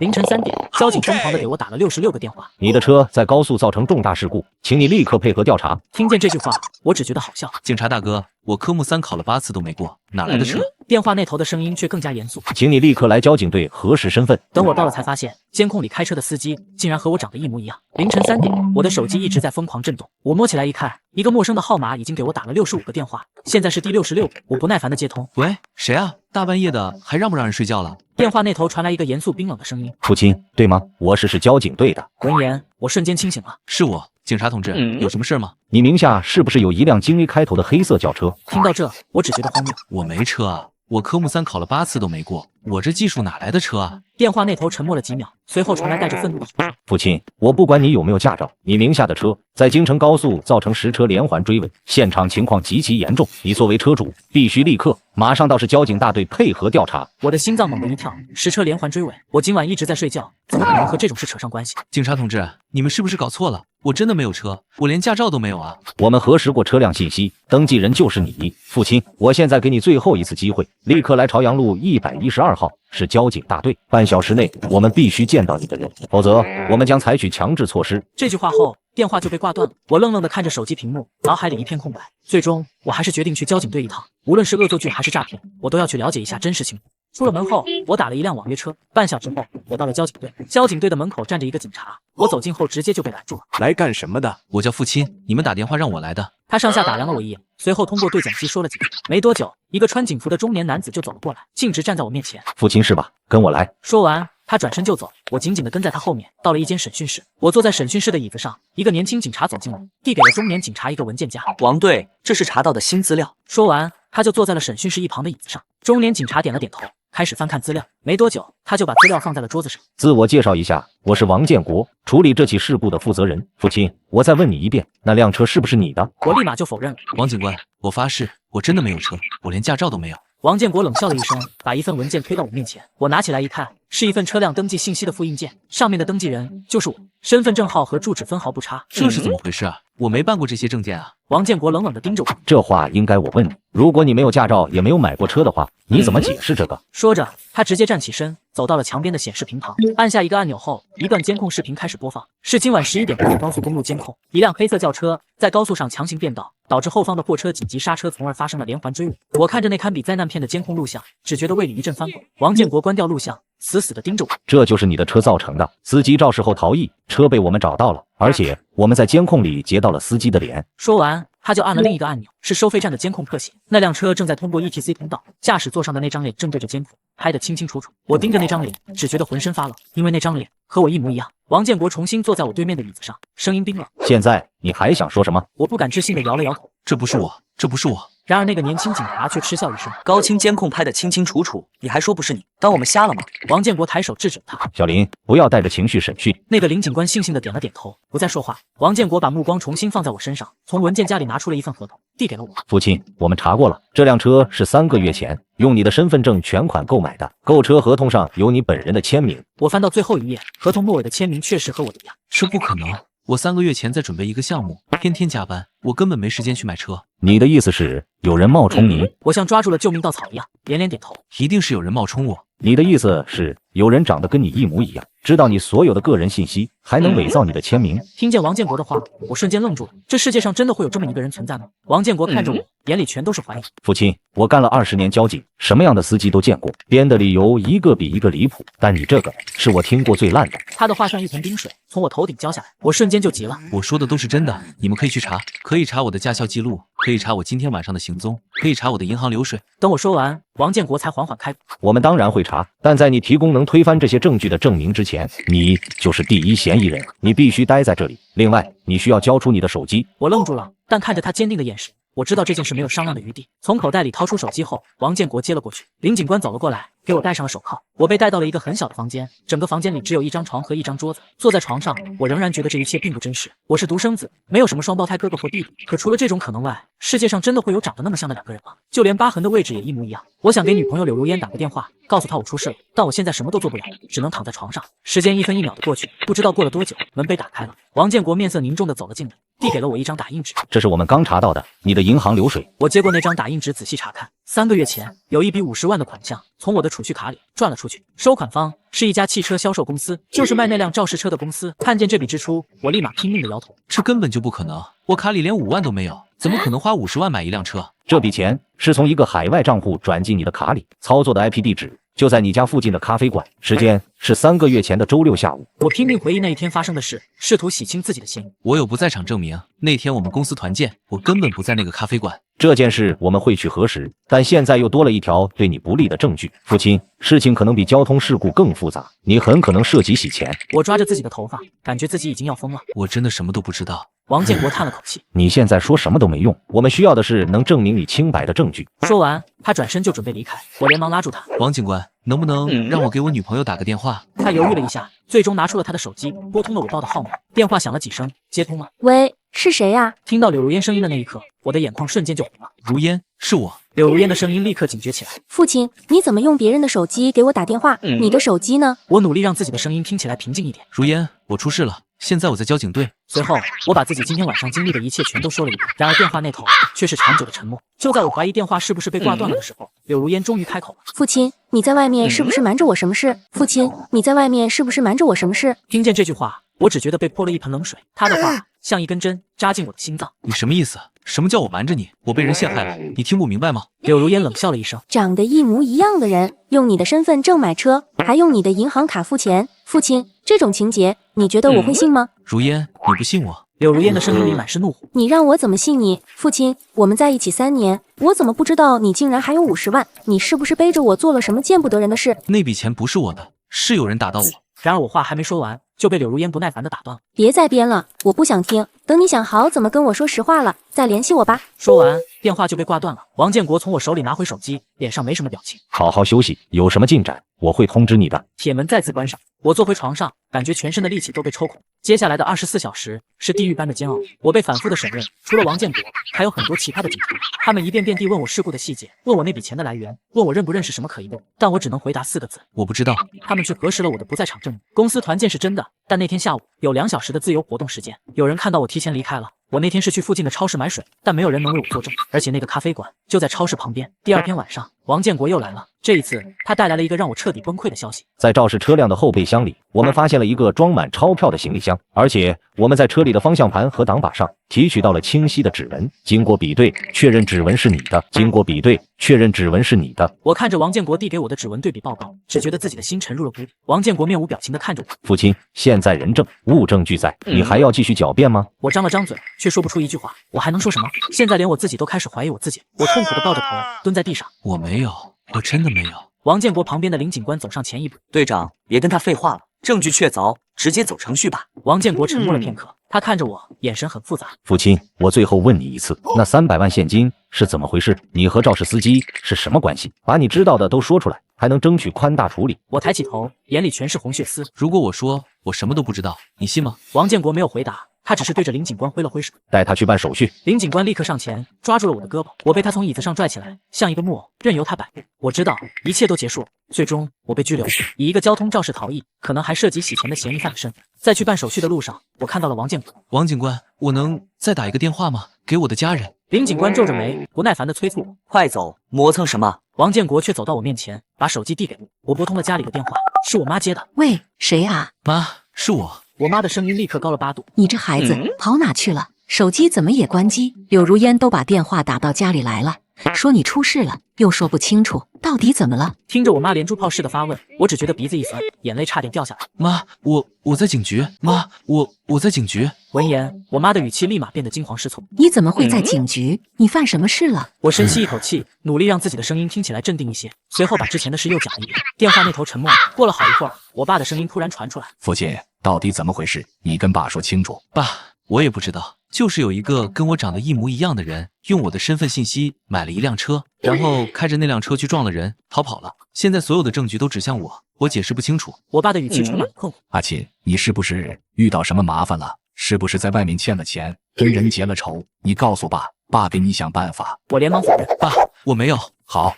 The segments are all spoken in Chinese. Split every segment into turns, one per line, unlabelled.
凌晨3点，交警疯狂地给我打了66个电话。
你的车在高速造成重大事故，请你立刻配合调查。
听见这句话，我只觉得好笑。
警察大哥，我科目3考了8次都没过，哪来的车？
电话那头的声音却更加严肃，
请你立刻来交警队核实身份。
等我到了才发现，监控里开车的司机竟然和我长得一模一样。凌晨3点，我的手机一直在疯狂震动，我摸起来一看，一个陌生的号码已经给我打了65个电话，现在是第66个。我不耐烦地接通，
喂，谁啊？大半夜的还让不让人睡觉了？
电话那头传来一个严肃冰冷的声音：“
父亲，对吗？我是交警队的。”
闻言，我瞬间清醒了。
是我，警察同志，有什么事吗？
你名下是不是有一辆京 A 开头的黑色轿车？
听到这，我只觉得荒谬。
我没车啊，我科目3考了8次都没过，我这技术哪来的车啊？
电话那头沉默了几秒，随后传来带着愤怒的：“
父亲，我不管你有没有驾照，你名下的车在京承高速造成10车连环追尾，现场情况极其严重，你作为车主必须立刻马上到市交警大队配合调查。”
我的心脏猛地一跳，10车连环追尾，我今晚一直在睡觉，怎么可能和这种事扯上关系？
警察同志，你们是不是搞错了？我真的没有车，我连驾照都没有啊！
我们核实过车辆信息，登记人就是你。父亲，我现在给你最后一次机会，立刻来朝阳路112号是交警大队，半小时内我们必须见到你的人，否则我们将采取强制措施。
这句话后，电话就被挂断了。我愣愣地看着手机屏幕，脑海里一片空白。最终，我还是决定去交警队一趟，无论是恶作剧还是诈骗，我都要去了解一下真实情况。出了门后，我打了一辆网约车。半小时后，我到了交警队。交警队的门口站着一个警察，我走近后直接就被拦住了。
来干什么的？
我叫父亲，你们打电话让我来的。
他上下打量了我一眼，随后通过对讲机说了几句。没多久，一个穿警服的中年男子就走了过来，径直站在我面前。
父亲是吧？跟我来。
说完，他转身就走，我紧紧地跟在他后面。到了一间审讯室，我坐在审讯室的椅子上，一个年轻警察走进来，递给了中年警察一个文件夹。
王队，这是查到的新资料。
说完，他就坐在了审讯室一旁的椅子上。中年警察点了点头，开始翻看资料。没多久，他就把资料放在了桌子上。
自我介绍一下，我是王建国，处理这起事故的负责人。父亲，我再问你一遍，那辆车是不是你的？
我立马就否认了。
王警官，我发誓，我真的没有车，我连驾照都没有。
王建国冷笑了一声，把一份文件推到我面前。我拿起来一看，是一份车辆登记信息的复印件，上面的登记人就是我，身份证号和住址分毫不差。
这是怎么回事啊？我没办过这些证件啊！
王建国冷冷地盯着我。
这话应该我问你，如果你没有驾照，也没有买过车的话，你怎么解释这个？
说着，他直接站起身，走到了墙边的显示屏旁，按下一个按钮后，一段监控视频开始播放。是今晚11点半的高速公路监控，一辆黑色轿车在高速上强行变道，导致后方的货车紧急刹车，从而发生了连环追尾。我看着那堪比灾难片的监控录像，只觉得胃里一阵翻滚。王建国关掉录像，死死地盯着我。
这就是你的车造成的，司机肇事后逃逸，车被我们找到了，而且我们在监控里截到了司机的脸。
说完，他就按了另一个按钮，是收费站的监控特写。那辆车正在通过 ETC 通道，驾驶座上的那张脸正对着监控，拍得清清楚楚。我盯着那张脸，只觉得浑身发冷，因为那张脸和我一模一样。王建国重新坐在我对面的椅子上，声音冰冷。
现在你还想说什么？
我不敢置信地摇了摇头。
这不是我，这不是我。
然而那个年轻警察却嗤笑一声：“
高清监控拍得清清楚楚，你还说不是你？当我们瞎了吗？”
王建国抬手制止了他：“
小林，不要带着情绪审讯。”
那个林警官悻悻地点了点头，不再说话。王建国把目光重新放在我身上，从文件夹里拿出了一份合同，递给了我。
父亲，我们查过了，这辆车是3个月前用你的身份证全款购买的，购车合同上有你本人的签名。
我翻到最后一页，合同末尾的签名确实和我的一样。
这不可能！我3个月前在准备一个项目，天天加班，我根本没时间去买车。
你的意思是有人冒充你？
我像抓住了救命稻草一样，连连点头。
一定是有人冒充我。
你的意思是有人长得跟你一模一样，知道你所有的个人信息，还能伪造你的签名？
听见王建国的话，我瞬间愣住了。这世界上真的会有这么一个人存在吗？王建国看着我，眼里全都是怀疑。
父亲，我干了20年交警，什么样的司机都见过，编的理由一个比一个离谱，但你这个是我听过最烂的。
他的话像一盆冰水从我头顶浇下来，我瞬间就急了。
我说的都是真的，你们可以去查，可以查我的驾校记录，可以查我今天晚上的行踪，可以查我的银行流水。
等我说完，王建国才缓缓开口：“
我们当然会查，但在你提供能推翻这些证据的证明之前，你就是第一嫌疑人，你必须待在这里。另外，你需要交出你的手机。”
我愣住了，但看着他坚定的眼神，我知道这件事没有商量的余地。从口袋里掏出手机后，王建国接了过去。林警官走了过来，给我戴上了手铐。我被带到了一个很小的房间，整个房间里只有一张床和一张桌子。坐在床上，我仍然觉得这一切并不真实。我是独生子，没有什么双胞胎哥哥或弟弟。可除了这种可能外，世界上真的会有长得那么像的2个人吗？就连疤痕的位置也一模一样。我想给女朋友柳如烟打个电话，告诉她我出事了，但我现在什么都做不了，只能躺在床上。时间1分1秒的过去，不知道过了多久，门被打开了。王建国面色凝重地走了进来，递给了我一张打印纸。
这是我们刚查到的，你的银行流水。
我接过那张打印纸，仔细查看， 3个月前，有一笔50万的款项从我的储蓄卡里转了出去，收款方是一家汽车销售公司，就是卖那辆肇事车的公司。看见这笔支出，我立马拼命的摇头，
这根本就不可能，我卡里连5万都没有，怎么可能花50万买一辆车？
这笔钱是从一个海外账户转进你的卡里，操作的 IP 地址就在你家附近的咖啡馆，时间是3个月前的周6下午。
我拼命回忆那一天发生的事，试图洗清自己的嫌疑。
我有不在场证明，那天我们公司团建，我根本不在那个咖啡馆。
这件事我们会去核实，但现在又多了一条对你不利的证据。父亲，事情可能比交通事故更复杂，你很可能涉及洗钱。
我抓着自己的头发，感觉自己已经要疯了。
我真的什么都不知道。
王建国叹了口气，
你现在说什么都没用，我们需要的是能证明你清白的证据。
说完，他转身就准备离开，我连忙拉住他。
王警官，能不能让我给我女朋友打个电话？
他犹豫了一下，最终拿出了他的手机，拨通了我报的号码。电话响了几声，接通了。
喂，是谁呀？
听到柳如烟声音的那一刻，我的眼眶瞬间就红了。
如烟，是我。
柳如烟的声音立刻警觉起来。
父亲，你怎么用别人的手机给我打电话？你的手机呢？
我努力让自己的声音听起来平静一点。
如烟，我出事了，现在我在交警队。
随后，我把自己今天晚上经历的一切全都说了一遍。然而电话那头却是长久的沉默。就在我怀疑电话是不是被挂断了的时候，柳如烟终于开口了：“
父亲，你在外面是不是瞒着我什么事？父亲，你在外面是不是瞒着我什么事？”
听见这句话，我只觉得被泼了一盆冷水。他的话像一根针扎进我的心脏。
你什么意思？什么叫我瞒着你？我被人陷害了，你听不明白吗？
柳如烟冷笑了一声：“
长得一模一样的人，用你的身份证买车，还用你的银行卡付钱。父亲，这种情节，你觉得我会信吗？”
如烟，你不信我？
柳如烟的声音里满是怒火。
你让我怎么信你？父亲，我们在一起3年，我怎么不知道你竟然还有50万？你是不是背着我做了什么见不得人的事？
那笔钱不是我的，是有人打到我。
然而我话还没说完，就被柳如烟不耐烦地打断了。
别再编了，我不想听。等你想好怎么跟我说实话了，再联系我吧。
说完，电话就被挂断了。王建国从我手里拿回手机，脸上没什么表情。
好好休息，有什么进展我会通知你的。
铁门再次关上，我坐回床上，感觉全身的力气都被抽空。接下来的24小时是地狱般的煎熬。我被反复的审问，除了王建国，还有很多其他的警察。他们一遍遍地问我事故的细节，问我那笔钱的来源，问我认不认识什么可疑的人，但我只能回答4个字：
我不知道。
他们却核实了我的不在场证明。公司团建是真的，但那天下午有2小时的自由活动时间，有人看到我提前离开了。我那天是去附近的超市买水，但没有人能为我作证，而且那个咖啡馆就在超市旁边。第2天晚上，王建国又来了，这一次他带来了一个让我彻底崩溃的消息。
在肇事车辆的后备箱里，我们发现了一个装满钞票的行李箱，而且我们在车里的方向盘和挡把上提取到了清晰的指纹。经过比对，确认指纹是你的。经过比对，确认指纹是你的。
我看着王建国递给我的指纹对比报告，只觉得自己的心沉入了谷底。王建国面无表情地看着我。
父亲，现在人证物证俱在，你还要继续狡辩吗？
我张了张嘴，却说不出一句话。我还能说什么？现在连我自己都开始怀疑我自己。我痛苦地抱着头蹲在地上。
我没有，我真的没有。
王建国旁边的林警官走上前一步：“
队长，别跟他废话了，证据确凿，直接走程序吧。”
王建国沉默了片刻，他看着我，眼神很复杂。
父亲，我最后问你一次，那300万现金是怎么回事？你和肇事司机是什么关系？把你知道的都说出来，还能争取宽大处理。
我抬起头，眼里全是红血丝。
如果我说我什么都不知道，你信吗？
王建国没有回答，他只是对着林警官挥了挥手，
带他去办手续。
林警官立刻上前抓住了我的胳膊，我被他从椅子上拽起来，像一个木偶，任由他摆布。我知道一切都结束了，最终我被拘留，以一个交通肇事逃逸，可能还涉及洗钱的嫌疑犯的身份。在去办手续的路上，我看到了王建国。
王警官，我能再打一个电话吗？给我的家人。
林警官皱着眉，不耐烦地催促我：“
快走，磨蹭什么？”
王建国却走到我面前，把手机递给我。我拨通了家里的电话，是我妈接的。
喂，谁啊？
妈，是我。
我妈的声音立刻高了8度。
你这孩子跑哪去了？手机怎么也关机？柳如烟都把电话打到家里来了，说你出事了，又说不清楚，到底怎么了？
听着我妈连珠炮似的发问，我只觉得鼻子一酸，眼泪差点掉下来。
妈，我在警局。妈，我在警局。
闻言，我妈的语气立马变得惊慌失措。
你怎么会在警局？你犯什么事了？
我深吸一口气，努力让自己的声音听起来镇定一些，随后把之前的事又讲了一遍。电话那头沉默了。过了好一会儿，我爸的声音突然传出来：“
父亲，到底怎么回事？你跟爸说清楚。”
爸，我也不知道，就是有一个跟我长得一模一样的人，用我的身份信息买了一辆车，然后开着那辆车去撞了人，逃跑了。现在所有的证据都指向我解释不清楚。
我爸的语气充满了困惑。
阿琴，你是不是遇到什么麻烦了？是不是在外面欠了钱，跟人结了仇？你告诉爸，爸给你想办法。
我连忙否认：“
爸，我没有。”
好，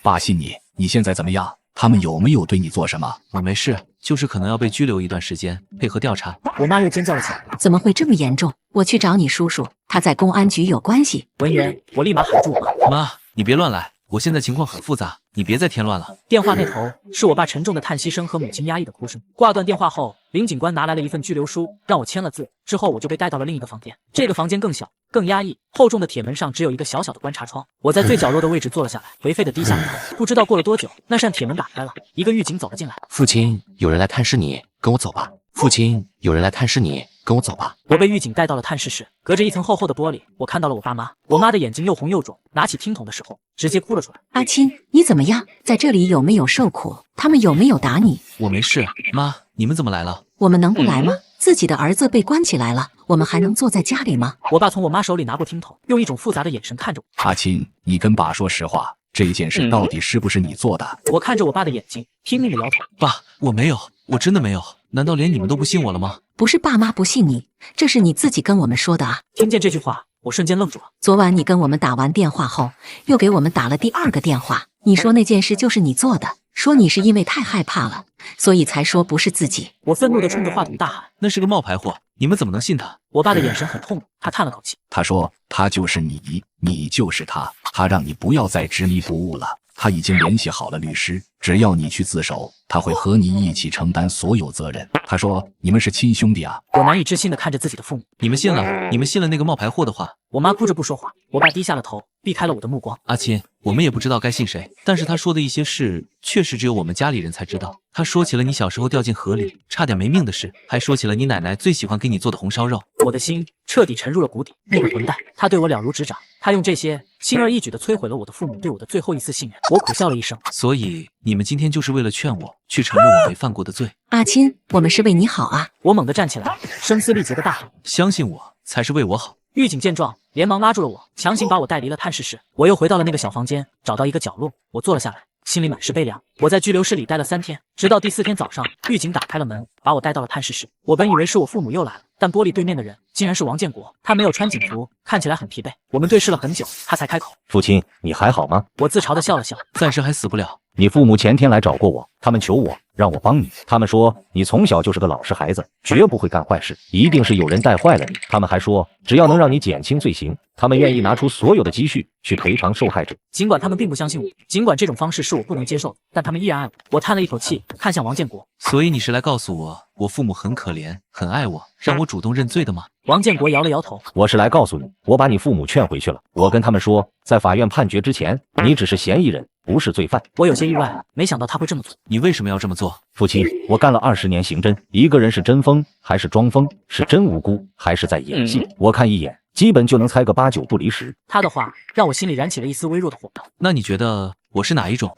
爸信你。你现在怎么样？他们有没有对你做什么？
我没事，就是可能要被拘留一段时间，配合调查。
我妈又尖叫了起来：“
怎么会这么严重？我去找你叔叔，他在公安局有关系。”
闻言，我立马喊住我妈：“
妈，你别乱来，我现在情况很复杂，你别再添乱了。
电话那头是我爸沉重的叹息声和母亲压抑的哭声。挂断电话后，林警官拿来了一份拘留书，让我签了字。之后我就被带到了另一个房间，这个房间更小、更压抑，厚重的铁门上只有一个小小的观察窗。我在最角落的位置坐了下来，颓废的低下了头。不知道过了多久，那扇铁门打开了，一个狱警走了进来。
父亲，有人来探视你，跟我走吧。父亲，有人来探视你，跟我走吧。
我被狱警带到了探视室，隔着一层厚厚的玻璃，我看到了我爸妈。我妈的眼睛又红又肿，拿起听筒的时候直接哭了出来。
阿青，你怎么样？在这里有没有受苦？他们有没有打你？
我没事，妈，你们怎么来了？
我们能不来吗？自己的儿子被关起来了，我们还能坐在家里吗？
我爸从我妈手里拿过听筒，用一种复杂的眼神看着我。
阿青，你跟爸说实话，这件事到底是不是你做的？
我看着我爸的眼睛，拼命的摇头。
爸，我没有，我真的没有。难道连你们都不信我了吗？
不是爸妈不信你，这是你自己跟我们说的啊！
听见这句话，我瞬间愣住了。
昨晚你跟我们打完电话后，又给我们打了第二个电话，你说那件事就是你做的，说你是因为太害怕了，所以才说不是自己。
我愤怒地冲着话筒大喊：“
那是个冒牌货，你们怎么能信他？”
我爸的眼神很痛，他叹了口气。
他说：“他就是你，你就是他，他让你不要再执迷不悟了。他已经联系好了律师，只要你去自首，他会和你一起承担所有责任。他说你们是亲兄弟啊。”
我难以置信地看着自己的父母。
你们信了？你们信了那个冒牌货的话？
我妈哭着不说话，我爸低下了头，避开了我的目光。
阿亲，我们也不知道该信谁，但是他说的一些事，确实只有我们家里人才知道。他说起了你小时候掉进河里，差点没命的事，还说起了你奶奶最喜欢给你做的红烧肉。
我的心彻底沉入了谷底。那个混蛋，他对我了如指掌，他用这些轻而易举地摧毁了我的父母对我的最后一丝信任。我苦笑了一声。
所以你们今天就是为了劝我去承认我没犯过的罪？
阿亲，我们是为你好啊！
我猛地站起来，声嘶力竭地大喊：“
相信我，才是为我好。”
狱警见状，连忙拉住了我，强行把我带离了探视室。我又回到了那个小房间，找到一个角落，我坐了下来，心里满是悲凉。我在拘留室里待了3天，直到第4天早上，狱警打开了门，把我带到了探视室。我本以为是我父母又来了，但玻璃对面的人竟然是王建国。他没有穿警服，看起来很疲惫。我们对视了很久，他才开口：“
父亲，你还好吗？”
我自嘲地笑了笑，
暂时还死不了。
你父母前天来找过我，他们求我让我帮你。他们说你从小就是个老实孩子，绝不会干坏事，一定是有人带坏了你。他们还说，只要能让你减轻罪行，他们愿意拿出所有的积蓄去赔偿受害者。
尽管他们并不相信我，尽管这种方式是我不能接受的，但他们依然爱我。我叹了一口气，看向王建国。
所以你是来告诉我，我父母很可怜，很爱我，让我主动认罪的吗？
王建国摇了摇头。
我是来告诉你，我把你父母劝回去了。我跟他们说，在法院判决之前，你只是嫌疑人，不是罪犯。
我有些意外，没想到他会这么做。
你为什么要这么做？
父亲，我干了20年刑侦，一个人是真疯还是装疯，是真无辜还是在演戏，我看一眼基本就能猜个8、9不离10。
他的话让我心里燃起了一丝微弱的火。
那你觉得我是哪一种？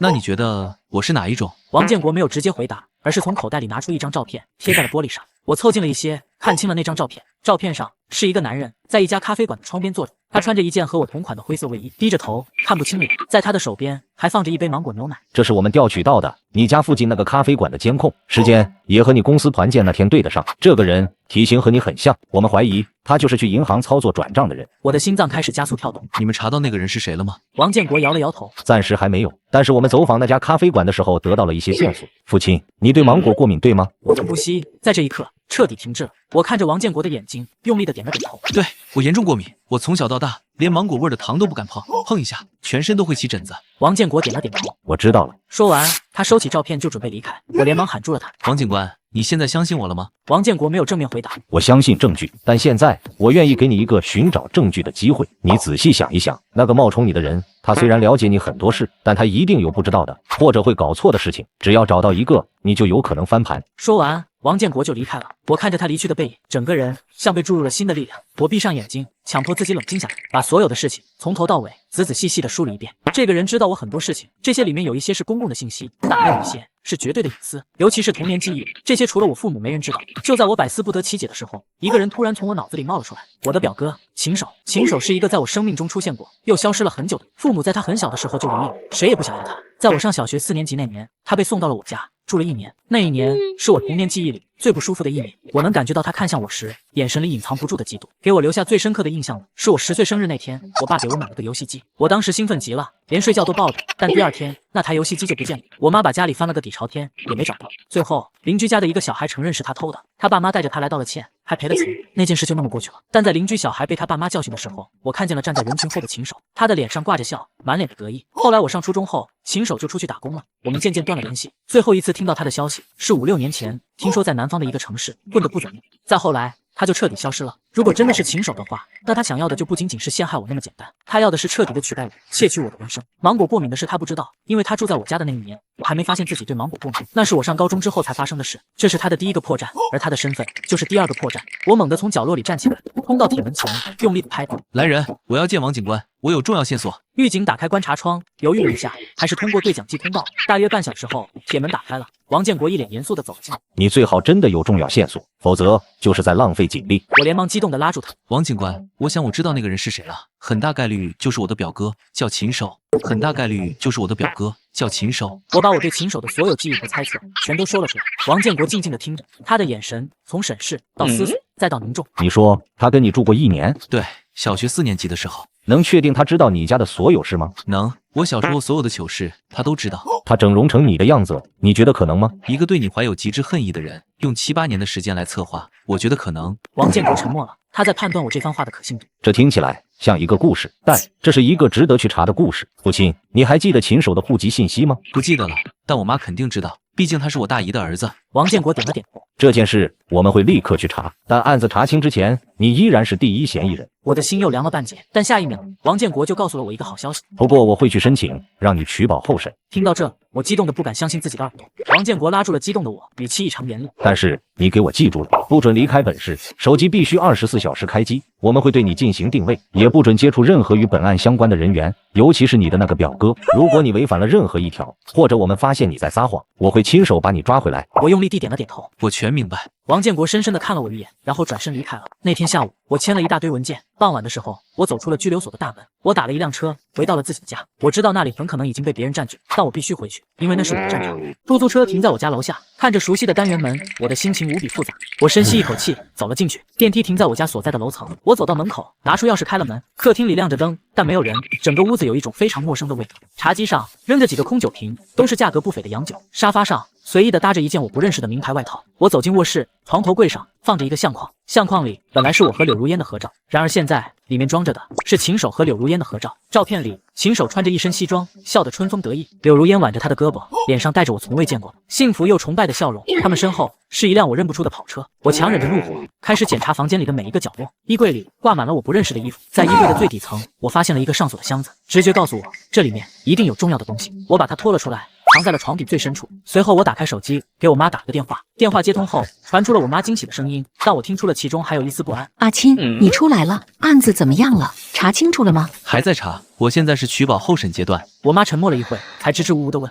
王建国没有直接回答，而是从口袋里拿出一张照片，贴在了玻璃上。我凑近了一些，看清了那张照片。照片上是一个男人在一家咖啡馆的窗边坐着，他穿着一件和我同款的灰色卫衣，低着头，看不清脸。在他的手边还放着一杯芒果牛奶。
这是我们调取到的你家附近那个咖啡馆的监控，时间也和你公司团建那天对得上。这个人体型和你很像，我们怀疑他就是去银行操作转账的人。
我的心脏开始加速跳动。
你们查到那个人是谁了吗？
王建国摇了摇头，
暂时还没有，但是我们走访那家咖啡馆的时候得到了一些线索。父亲，你对芒果过敏对吗？
我的呼吸在这一刻彻底停滞了。我看着王建国的眼睛，用力的点了点头。
对，我严重过敏，我从小到大连芒果味的糖都不敢碰，碰一下全身都会起疹子。
王建国点了点头，
我知道了。
说完，他收起照片就准备离开，我连忙喊住了他。
王警官，你现在相信我了吗？
王建国没有正面回答。
我相信证据，但现在我愿意给你一个寻找证据的机会。你仔细想一想，那个冒充你的人，他虽然了解你很多事，但他一定有不知道的或者会搞错的事情。只要找到一个，你就有可能翻盘。
说完，王建国就离开了。我看着他离去的背影，整个人像被注入了新的力量。我闭上眼睛，强迫自己冷静下来，把所有的事情从头到尾仔仔细细地梳理一遍。这个人知道我很多事情，这些里面有一些是公共的信息，但还有一些是绝对的隐私，尤其是童年记忆，这些除了我父母没人知道。就在我百思不得其解的时候，一个人突然从我脑子里冒了出来，我的表哥秦守。秦守是一个在我生命中出现过又消失了很久的，父母在他很小的时候就离异了，谁也不想要他。在我上小学4年级那年，他被送到了我家住了1年，那一年是我童年记忆里最不舒服的一年。我能感觉到他看向我时，眼神里隐藏不住的嫉妒。给我留下最深刻的印象的是我10岁生日那天，我爸给我买了个游戏机，我当时兴奋极了，连睡觉都抱着。但第2天，那台游戏机就不见了，我妈把家里翻了个底朝天，也没找到。最后，邻居家的一个小孩承认是他偷的，他爸妈带着他来道了歉，还赔了钱，那件事就那么过去了。但在邻居小孩被他爸妈教训的时候，我看见了站在人群后的秦守，他的脸上挂着笑，满脸的得意。后来我上初中后，秦守就出去打工了，我们渐渐断了联系。最后一次听到他的消息是5、6年前，听说在南方的一个城市混得不怎么样。再后来，他就彻底消失了。如果真的是秦守的话，那他想要的就不仅仅是陷害我那么简单，他要的是彻底的取代我，窃取我的人生。芒果过敏的事他不知道，因为他住在我家的那一年，我还没发现自己对芒果过敏，那是我上高中之后才发生的事。这是他的第一个破绽，而他的身份就是第二个破绽。我猛地从角落里站起来，冲到铁门前，用力的拍打。
来人，我要见王警官，我有重要线索。
狱警打开观察窗，犹豫了一下，还是通过对讲机通报。大约半小时后，铁门打开了，王建国一脸严肃地走了进来。
你最好真的有重要线索，否则就是在浪费警力。
我连忙激动地拉住他。
王警官，我想我知道那个人是谁了，很大概率就是我的表哥，叫秦守。很大概率就是我的表哥，叫秦守。
我把我对秦守的所有记忆和猜测全都说了出来。王建国静静地听着，他的眼神从审视到思索，再到凝重。
你说他跟你住过1年？
对，小学4年级的时候。
能确定他知道你家的所有事吗？
能，我小时候所有的糗事他都知道。
他整容成你的样子，你觉得可能吗？
一个对你怀有极致恨意的人，用7、8年的时间来策划，我觉得可能。
王建国沉默了，他在判断我这番话的可信度。
这听起来像一个故事，但这是一个值得去查的故事。父亲，你还记得秦守的户籍信息吗？
不记得了，但我妈肯定知道，毕竟他是我大姨的儿子。
王建国点了点头。
这件事我们会立刻去查，但案子查清之前，你依然是第一嫌疑人。
我的心又凉了半截，但下一秒，王建国就告诉了我一个好消息。
不过我会去申请，让你取保候审。
听到这，我激动得不敢相信自己的耳朵。王建国拉住了激动的我，语气异常严厉。
但是你给我记住了，不准离开本市，手机必须24小时开机。我们会对你进行定位，也不准接触任何与本案相关的人员，尤其是你的那个表哥。如果你违反了任何一条，或者我们发现你在撒谎，我会亲手把你抓回来。
我用力地点了点头，
我全明白。
王建国深深地看了我一眼，然后转身离开了。那天下午，我签了一大堆文件。傍晚的时候，我走出了拘留所的大门，我打了一辆车，回到了自己的家。我知道那里很可能已经被别人占据，但我必须回去，因为那是我的战场。出租车停在我家楼下，看着熟悉的单元门，我的心情无比复杂。我深吸一口气，走了进去。电梯停在我家所在的楼层，我走到门口，拿出钥匙开了门。客厅里亮着灯，但没有人，整个屋子有一种非常陌生的味道。茶几上扔着几个空酒瓶，都是价格不菲的洋酒。沙发上随意的搭着一件我不认识的名牌外套。我走进卧室，床头柜上放着一个相框，相框里本来是我和柳如烟的合照，然而现在里面装着的是秦守和柳如烟的合照。照片里，秦守穿着一身西装，笑得春风得意，柳如烟挽着他的胳膊，脸上带着我从未见过的幸福又崇拜的笑容。他们身后是一辆我认不出的跑车。我强忍着怒火，开始检查房间里的每一个角落。衣柜里挂满了我不认识的衣服，在衣柜的最底层，我发现了一个上锁的箱子，直觉告诉我这里面一定有重要的东西。我把它拖了出来，藏在了床底最深处。随后我打开手机，给我妈打了个电话。电话接通后，传出了我妈惊喜的声音，但我听出了其中还有一丝不安。
阿钦，你出来了，案子怎么样了？查清楚了吗？
还在查，我现在是取保候审阶段。
我妈沉默了一会，才支支吾吾地问：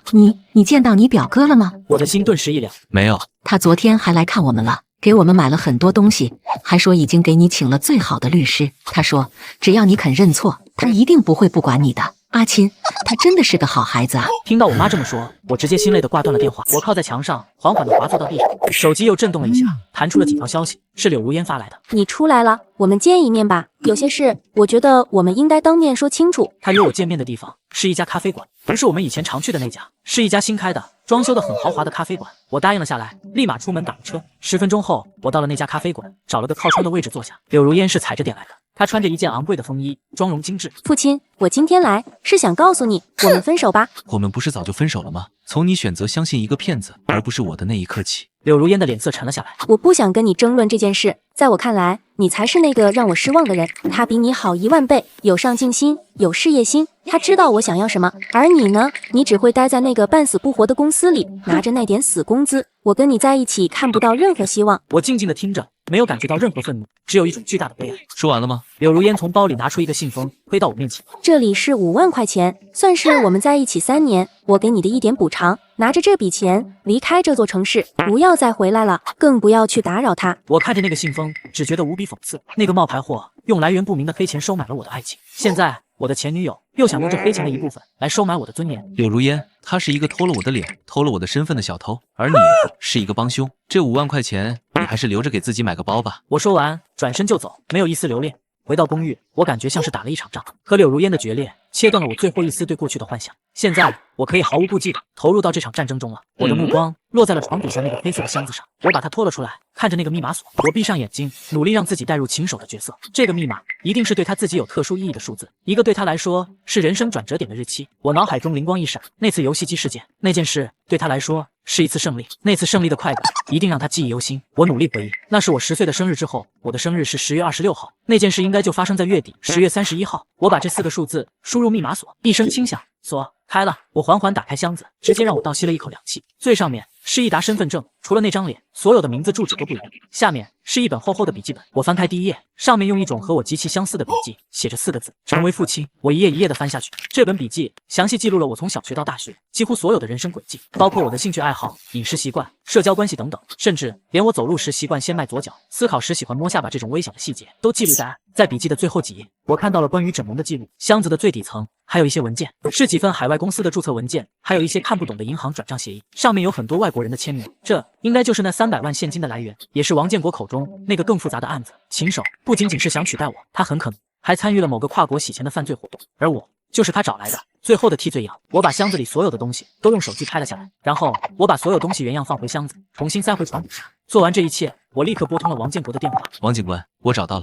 你见到你表哥了吗？
我的心顿时一凉。
没有，
他昨天还来看我们了，给我们买了很多东西，还说已经给你请了最好的律师。他说只要你肯认错，他一定不会不管你的。阿钦，他真的是个好孩子啊！
听到我妈这么说，我直接心累地挂断了电话。我靠在墙上，缓缓地滑坐到地上，手机又震动了一下，弹出了几条消息，是柳如烟发来的。
你出来了，我们见一面吧。有些事，我觉得我们应该当面说清楚。
他约我见面的地方是一家咖啡馆，不是我们以前常去的那家，是一家新开的、装修的很豪华的咖啡馆。我答应了下来，立马出门打了车。10分钟后，我到了那家咖啡馆，找了个靠窗的位置坐下。柳如烟是踩着点来的。她穿着一件昂贵的风衣，妆容精致。
父亲，我今天来是想告诉你，我们分手吧。
我们不是早就分手了吗？从你选择相信一个骗子，而不是我的那一刻起，
柳如烟的脸色沉了下来。
我不想跟你争论这件事，在我看来，你才是那个让我失望的人。他比你好10000倍，有上进心，有事业心，他知道我想要什么。而你呢？你只会待在那个半死不活的公司里，拿着那点死工资。我跟你在一起看不到任何希望。
我静静地听着，没有感觉到任何愤怒，只有一种巨大的悲哀。
说完了吗？
柳如烟从包里拿出一个信封，推到我面前。
这里是5万块钱，算是我们在一起3年，我给你的一点补偿。拿着这笔钱离开这座城市，不要再回来了，更不要去打扰他。
我看着那个信封，只觉得无比讽刺。那个冒牌货用来源不明的黑钱收买了我的爱情，现在我的前女友又想用这黑钱的一部分来收买我的尊严。
柳如烟，他是一个偷了我的脸、偷了我的身份的小偷，而你是一个帮凶。这5万块钱，你还是留着给自己买个包吧。
我说完，转身就走，没有一丝留恋。回到公寓，我感觉像是打了一场仗，和柳如烟的决裂切断了我最后一丝对过去的幻想。现在我可以毫无顾忌地投入到这场战争中了。我的目光落在了床底下那个黑色的箱子上，我把它拖了出来，看着那个密码锁，我闭上眼睛，努力让自己带入琴手的角色。这个密码一定是对他自己有特殊意义的数字，一个对他来说是人生转折点的日期。我脑海中灵光一闪，那次游戏机事件，那件事对他来说是一次胜利，那次胜利的快感一定让他记忆犹新。我努力回忆，那是我10岁的生日之后，我的生日是10月26号，那件事应该就发生在月底10月31号。我把这4个数字输入密码锁，一声轻响，锁开了。我缓缓打开箱子，直接让我倒吸了一口凉气。最上面是一沓身份证，除了那张脸，所有的名字住址都不一样。下面是一本厚厚的笔记本，我翻开第1页，上面用一种和我极其相似的笔记写着4个字：成为父亲。我一页一页的翻下去，这本笔记详细记录了我从小学到大学几乎所有的人生轨迹，包括我的兴趣爱好、饮食习惯、社交关系等等，甚至连我走路时习惯先迈左脚、思考时喜欢摸下巴这种微小的细节都记录在笔记的最后几页。我看到了关于整容的记录，箱子的最底层还有一些文件，是几份海外公司的注册文件，还有一些看不懂的银行转账协议，上面有很多外国人的签名。这应该就是那300万现金的来源，也是王建国口中那个更复杂的案子。秦手不仅仅是想取代我，他很可能还参与了某个跨国洗钱的犯罪活动，而我就是他找来的最后的替罪羊。我把箱子里所有的东西都用手机拍了下来，然后我把所有东西原样放回箱子，重新塞回床底下。做完这一切，我立刻拨通了王建国的电话。
王警官，我找到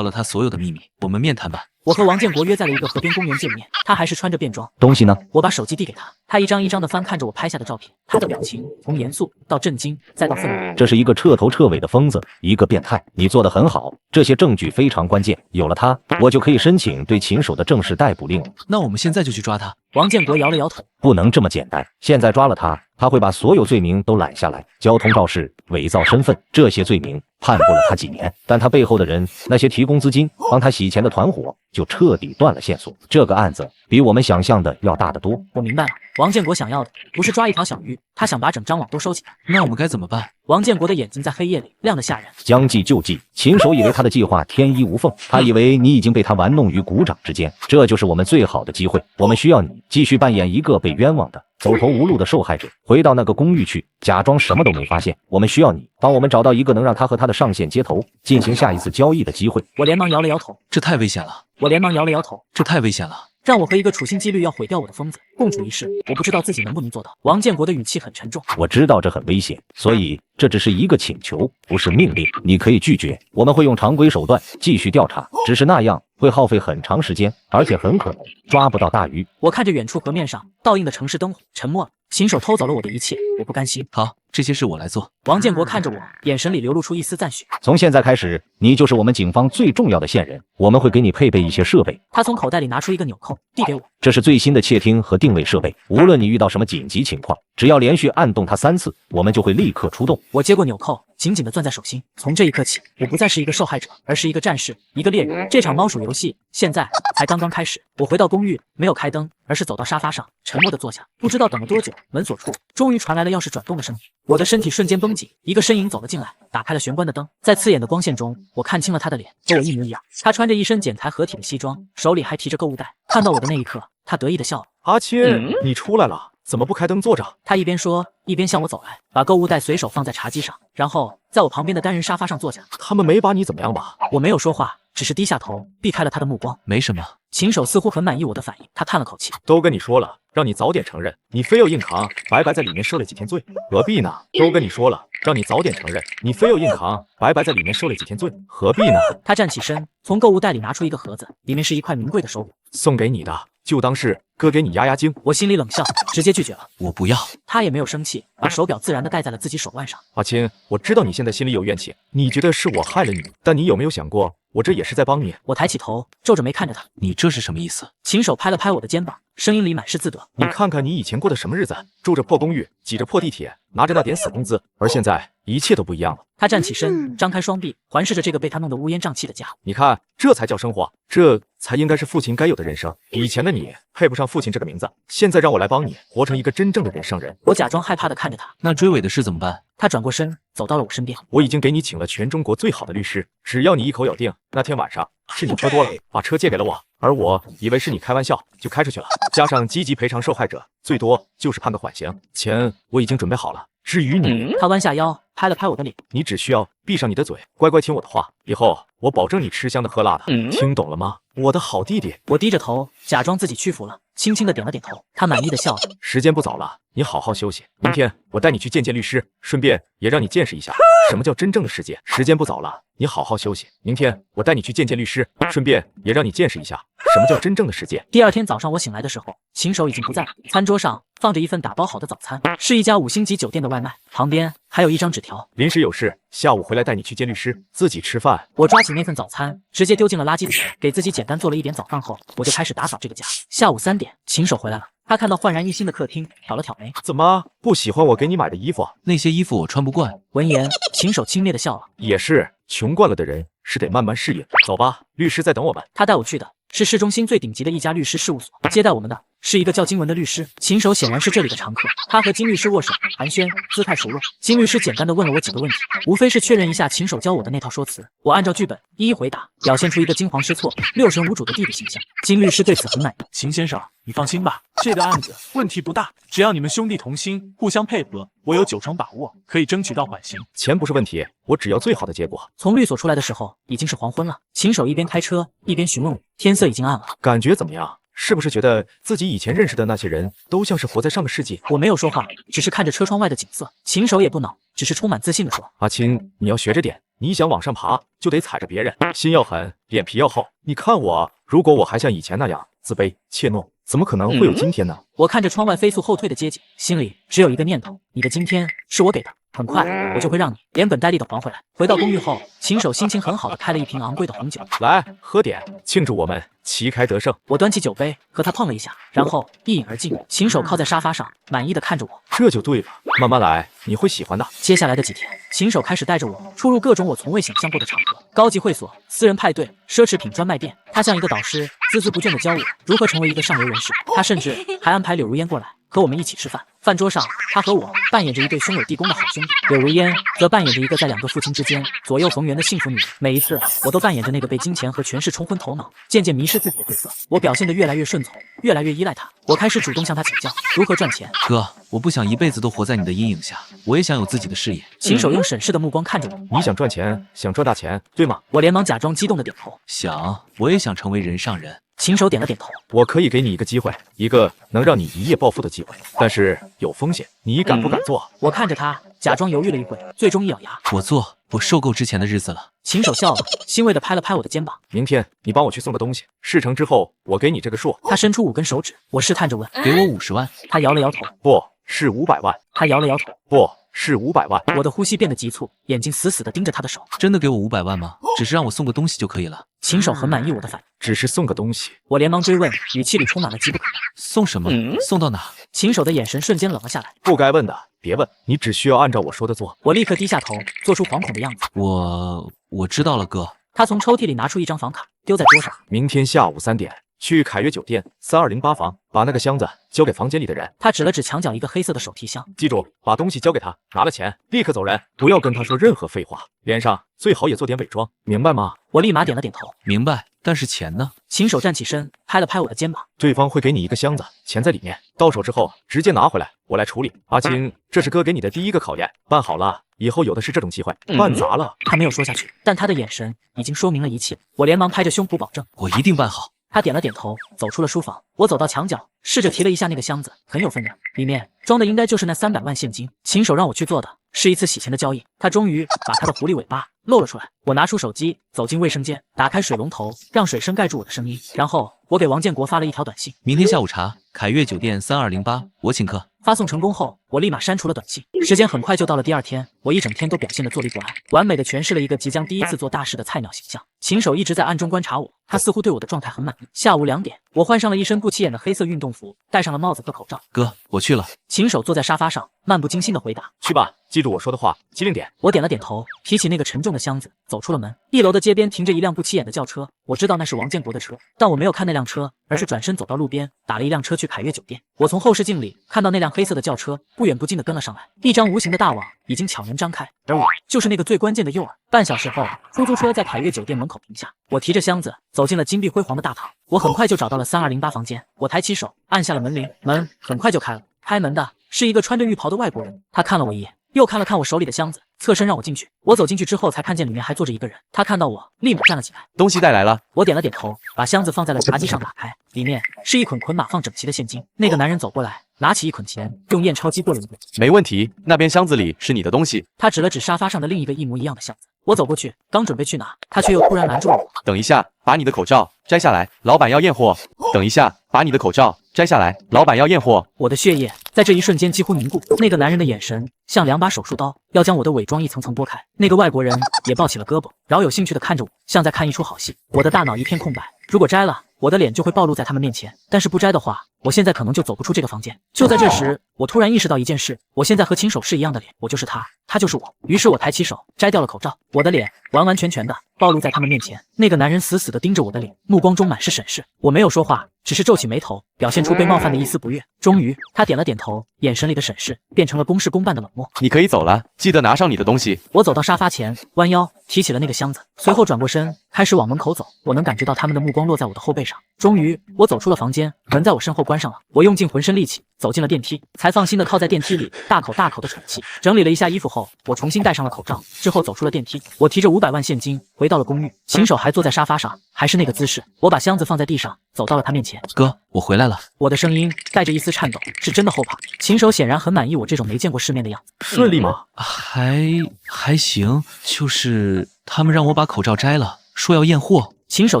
了他所有的秘密，我们面谈吧。
我和王建国约在了一个河边公园见面，他还是穿着便装。
东西呢？
我把手机递给他，他一张一张的翻看着我拍下的照片，他的表情从严肃到震惊，再到愤怒。
这是一个彻头彻尾的疯子，一个变态。你做得很好，这些证据非常关键，有了他，我就可以申请对秦手的正式逮捕令了。
那我们现在就去抓他。
王建国摇了摇头，
不能这么简单，现在抓了他，他会把所有罪名都揽下来，交通肇事、伪造身份这些罪名判不了他几年，但他背后的人，那些提供资金帮他洗钱的团伙就彻底断了线索。这个案子比我们想象的要大得多。
我明白了，王建国想要的不是抓一条小鱼，他想把整张网都收起来。
那我们该怎么办？
王建国的眼睛在黑夜里亮得吓人。
将计就计，秦手以为他的计划天衣无缝，他以为你已经被他玩弄于股掌之间，这就是我们最好的机会。我们需要你继续扮演一个被冤枉的、走投无路的受害者，回到那个公寓去，假装什么都没发现。我们需要你帮我们找到一个能让他和他的上线接头，进行下一次交易的机会。
我连忙摇了摇头，
这太危险了。
我连忙摇了摇头，
这太危险了。
让我和一个处心积虑要毁掉我的疯子共处一室，我不知道自己能不能做到。王建国的语气很沉重，
我知道这很危险，所以这只是一个请求，不是命令，你可以拒绝，我们会用常规手段继续调查，只是那样会耗费很长时间，而且很可能抓不到大鱼。
我看着远处河面上倒映的城市灯火，沉默了。秦手偷走了我的一切，我不甘心。
好，这些事我来做。
王建国看着我，眼神里流露出一丝赞许。
从现在开始，你就是我们警方最重要的线人，我们会给你配备一些设备。
他从口袋里拿出一个纽扣，递给我。
这是最新的窃听和定位设备，无论你遇到什么紧急情况，只要连续按动它3次，我们就会立刻出动。
我接过纽扣，紧紧地攥在手心。从这一刻起，我不再是一个受害者，而是一个战士，一个猎人。这场猫鼠游戏现在才刚刚开始。我回到公寓，没有开灯，而是走到沙发上，沉默地坐下。不知道等了多久，门锁处终于传来了钥匙转动的声音。我的身体瞬间绷紧，一个身影走了进来，打开了玄关的灯。在刺眼的光线中，我看清了他的脸，和我一模一样。他穿着一身剪裁合体的西装，手里还提着购物袋。看到我的那一刻，他得意地笑了。
阿钦，你出来了，怎么不开灯坐着？
他一边说，一边向我走来，把购物袋随手放在茶几上，然后在我旁边的单人沙发上坐下。
他们没把你怎么样吧？
我没有说话，只是低下头，避开了他的目光。
没什么。
秦手似乎很满意我的反应，他叹了口气。
都跟你说了，让你早点承认，你非要硬扛，白白在里面受了几天罪，何必呢？都跟你说了，让你早点承认，你非要硬扛，白白在里面受了几天罪，何必呢？
他站起身，从购物袋里拿出一个盒子，里面是一块名贵的手表，
送给你的，就当是哥给你压压惊。
我心里冷笑，直接拒绝了。
我不要。
他也没有生气，把手表自然地戴在了自己手腕上。
阿钦，我知道你现在心里有怨气，你觉得是我害了你，但你有没有想过，我这也是在帮你？
我抬起头，皱着眉看着他。
你这是什么意思？
秦手拍了拍我的肩膀，声音里满是自得。
你看看你以前过的什么日子，住着破公寓，挤着破地铁，拿着那点死工资，而现在一切都不一样了。
他站起身，张开双臂，环视着这个被他弄得乌烟瘴气的家。
你看，这才叫生活，这才应该是父亲该有的人生。以前的你配不上父亲这个名字，现在让我来帮你，活成一个真正的人上人。
我假装害怕地看着他。
那追尾的事怎么办？
他转过身，走到了我身边。
我已经给你请了全中国最好的律师，只要你一口咬定那天晚上是你喝多了，把车借给了我，而我以为是你开玩笑，就开出去了。加上积极赔偿受害者，最多就是判个缓刑，钱我已经准备好了。至于你，
他弯下腰，拍了拍我的脸。
你只需要闭上你的嘴，乖乖听我的话。以后我保证你吃香的喝辣的，听懂了吗？我的好弟弟。
我低着头，假装自己屈服了，轻轻的点了点头。他满意的笑了。
时间不早了，你好好休息。明天我带你去见律师，顺便也让你见识一下什么叫真正的世界。时间不早了，你好好休息。明天我带你去见律师，顺便也让你见识一下什么叫真正的世界。
第二天早上我醒来的时候，秦守已经不在了。餐桌上放着一份打包好的早餐，是一家5星级酒店的外卖，旁边还有一张纸条：
临时有事，下午回来带你去见律师，自己吃饭。
我抓起那份早餐，直接丢进了垃圾桶，给自己简单做了一点早饭后，我就开始打扫这个家。下午3点，秦守回来了。他看到焕然一新的客厅，挑了挑眉：
怎么不喜欢我给你买的衣服？
那些衣服我穿不惯。
闻言，秦守轻蔑的笑了：
也是，穷惯了的人是得慢慢适应。走吧，律师在等我们。
他带我去的是市中心最顶级的一家律师事务所，接待我们的是一个叫金文的律师。秦守显然是这里的常客，他和金律师握手寒暄，姿态熟络。金律师简单的问了我几个问题，无非是确认一下秦守教我的那套说辞。我按照剧本一一回答，表现出一个惊惶失措、六神无主的弟弟形象。金律师对此很满意。
秦先生，你放心吧，这个案子问题不大，只要你们兄弟同心，互相配合，我有90%把握可以争取到缓刑。
钱不是问题，我只要最好的结果。
从律所出来的时候已经是黄昏了，秦守一边开车一边询问我，天色已经暗了，
感觉怎么样？是不是觉得自己以前认识的那些人都像是活在上个世纪？
我没有说话，只是看着车窗外的景色。秦守也不恼，只是充满自信地说：
阿青，你要学着点，你想往上爬就得踩着别人，心要狠，脸皮要厚。你看我，如果我还像以前那样自卑怯懦，怎么可能会有今天呢？
我看着窗外飞速后退的街景，心里只有一个念头：你的今天是我给的，很快我就会让你连本带利的还回来。回到公寓后，秦守心情很好的开了一瓶昂贵的红酒，
来喝点，庆祝我们旗开得胜。
我端起酒杯和他碰了一下，然后一饮而尽。秦守靠在沙发上，满意的看着我，
这就对了，慢慢来，你会喜欢的。
接下来的几天，秦守开始带着我出入各种我从未想象过的场合，高级会所、私人派对、奢侈品专卖店。他像一个导师，孜孜不倦地教我如何成为一个上流人士。他甚至还安排柳如烟过来和我们一起吃饭。饭桌上，他和我扮演着一对兄友弟恭的好兄弟，柳如烟则扮演着一个在2个父亲之间左右逢源的幸福女人。每一次，我都扮演着那个被金钱和权势冲昏头脑，渐渐迷失自己的角色。我表现得越来越顺从，越来越依赖他。我开始主动向他请教如何赚钱。
哥，我不想一辈子都活在你的阴影下，我也想有自己的事业。
秦守用审视的目光看着我，
你想赚钱，想赚大钱，对吗？
我连忙假装激动的点头，
想，我也想成为人上人。
秦守点了点头。
我可以给你一个机会，一个能让你一夜暴富的机会，但是有风险，你敢不敢做？
我看着他，假装犹豫了一会，最终一咬牙，
我做，我受够之前的日子了。
秦守笑了，欣慰地拍了拍我的肩膀。
明天你帮我去送个东西，事成之后我给你这个数。
他伸出5根手指，我试探着问：
给我50万？
他摇了摇头。
不是500万。
他摇了摇头。
不是500万。
我的呼吸变得急促，眼睛死死地盯着他的手。
真的给我500万吗？只是让我送个东西就可以了。
秦守很满意我的反应，
只是送个东西。
我连忙追问，语气里充满了急不可待。
送什么？送到哪？
秦守的眼神瞬间冷了下来。
不该问的别问，你只需要按照我说的做。
我立刻低下头，做出惶恐的样子。
我知道了，哥。
他从抽屉里拿出一张房卡，丢在桌上。
明天下午3点去凯悦酒店3208房，把那个箱子交给房间里的人。
他指了指墙角一个黑色的手提箱，
记住，把东西交给他，拿了钱立刻走人，不要跟他说任何废话，脸上最好也做点伪装，明白吗？
我立马点了点头，
明白。但是钱呢？
秦守站起身，拍了拍我的肩膀。
对方会给你一个箱子，钱在里面，到手之后直接拿回来，我来处理。阿青，这是哥给你的第1个考验，办好了，以后有的是这种机会。办砸了。
他没有说下去，但他的眼神已经说明了一切。我连忙拍着胸脯保证，
我一定办好。
他点了点头，走出了书房。我走到墙角，试着提了一下那个箱子，很有分量，里面装的应该就是那300万现金。秦守让我去做的是一次洗钱的交易。他终于把他的狐狸尾巴露了出来。我拿出手机，走进卫生间，打开水龙头，让水声盖住我的声音。然后我给王建国发了一条短信：
明天下午茶，凯悦酒店3208，我请客。
发送成功后，我立马删除了短信。时间很快就到了第2天，我一整天都表现得坐立不安，完美的诠释了一个即将第1次做大事的菜鸟形象。秦守一直在暗中观察我，他似乎对我的状态很满意。下午2点，我换上了一身不起眼的黑色运动服，戴上了帽子和口罩。
哥，我去了。
秦守坐在沙发上，漫不经心地回答：
去吧，记住我说的话，机灵点。
我点了点头，提起那个沉重的箱子，走出了门。1楼的街边停着一辆不起眼的轿车，我知道那是王建国的车，但我没有看那辆车，而是转身走到路边，打了一辆车去凯悦酒店。我从后视镜里看到那辆黑色的轿车不远不近地跟了上来，一张无形的大网已经悄然张开，而我就是那个最关键的诱饵。半小时后，出租车在凯悦酒店门口停下，我提着箱子走进了金碧辉煌的大堂。我很快就找到了3208房间，我抬起手按下了门铃，门很快就开了。开门的是一个穿着浴袍的外国人，他看了我一眼，又看了看我手里的箱子，侧身让我进去。我走进去之后，才看见里面还坐着一个人。他看到我，立马站了起来。
东西带来了。
我点了点头，把箱子放在了茶几上，打开，里面是一捆捆码放整齐的现金。那个男人走过来，拿起一捆钱，用验钞机过了一遍。
没问题，那边箱子里是你的东西。
他指了指沙发上的另一个一模一样的箱子。我走过去，刚准备去拿，他却又突然拦住了我。
等一下，把你的口罩摘下来，老板要验货。等一下，把你的口罩摘下来，老板要验货。
我的血液在这一瞬间几乎凝固。那个男人的眼神像2把手术刀，要将我的伪装一层层剥开。那个外国人也抱起了胳膊，饶有兴趣地看着我，像在看一出好戏。我的大脑一片空白，如果摘了，我的脸就会暴露在他们面前；但是不摘的话，我现在可能就走不出这个房间。就在这时，我突然意识到一件事，我现在和秦守是一样的脸，我就是他，他就是我。于是我抬起手，摘掉了口罩，我的脸完完全全的暴露在他们面前。那个男人死死地盯着我的脸，目光中满是审视。我没有说话，只是皱起眉头，表现出被冒犯的一丝不悦。终于，他点了点头，眼神里的审视变成了公事公办的冷漠。
你可以走了，记得拿上你的东西。
我走到沙发前，弯腰提起了那个箱子，随后转过身，开始往门口走。我能感觉到他们的目光落在我的后背上。终于，我走出了房间，门在我身后关上了。我用尽浑身力气走进了电梯，才放心的靠在电梯里，大口大口的喘气。整理了一下衣服后，我重新戴上了口罩，之后走出了电梯。我提着500万现金回到了公寓，秦守还坐在沙发上，还是那个姿势。我把箱子放在地上，走到了他面前。
哥，我回来了。
我的声音带着一丝颤抖，是真的后怕。秦守显然很满意我这种没见过世面的样子。
顺利吗？
还行，就是他们让我把口罩摘了，说要验货。
秦守